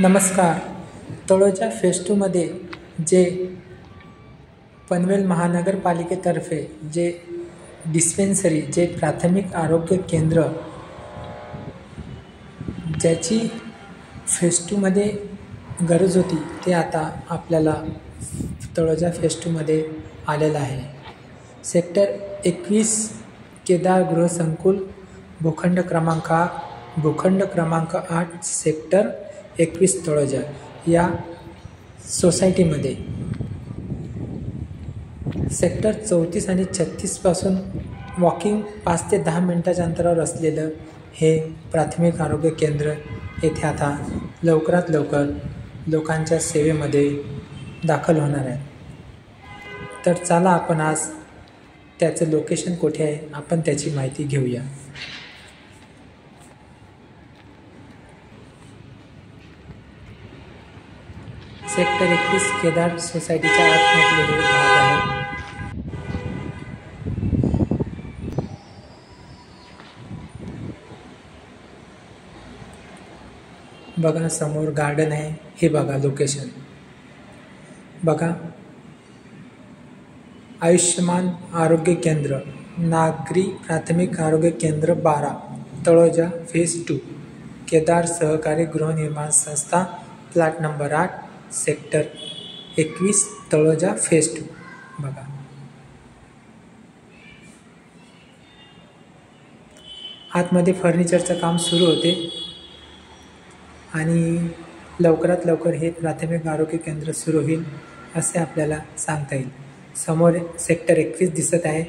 नमस्कार. तळोजा फेज 2 मध्ये जे पनवेल महानगरपालिकेतर्फे जे डिस्पेन्सरी जे प्राथमिक आरोग्य केंद्र ज्याची फेज 2 मध्ये गरज होती ते आता आपल्याला तळोजा फेज 2 मध्ये आलेलं आहे. सेक्टर 21 केदार गृहसंकुल भूखंड क्रमांक 8 सेक्टर 21 तळोजा या सोसायटीमध्ये सेक्टर 34 आणि 36 पासून वॉकिंग 5 ते 10 मिनिटाच्या अंतरावर असलेलं हे प्राथमिक आरोग्य केंद्र येथे आता लवकरात लवकर लोकांच्या सेवेमध्ये दाखल होणार आहे. तर चला आपण आज त्याचं लोकेशन कुठे आहे आपण त्याची माहिती घेऊया. सेक्टर 21 केदार सोसायटीच्या आतमधले हे भाग आहे. बघा समोर गार्डन आहे. हे बघा लोकेशन बघा. आयुष्यमान आरोग्य केंद्र नागरी प्राथमिक आरोग्य केंद्र 12 तळोजा फेज 2 केदार सहकारी गृहनिर्माण संस्था plot number 8 sector 21 Taloja phase 2. बघा आतमध्ये फर्निचरचं काम सुरू होते आणि लवकरात लवकर हे प्राथमिक आरोग्य केंद्र सुरू होईल असे आपल्याला सांगता येईल. समोर सेक्टर 21 दिसत आहे.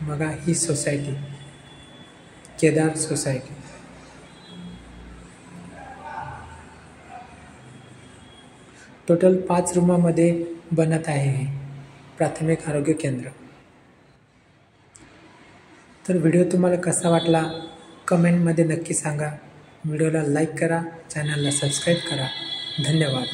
बघा ही सोसायटी केदार सोसायटी. टोटल 5 रूमामध्ये बनत आहे हे प्राथमिक आरोग्य केंद्र. तर व्हिडिओ तुम्हाला कसा वाटला कमेंटमध्ये नक्की सांगा. व्हिडिओला लाईक करा, चॅनलला सबस्क्राईब करा. धन्यवाद.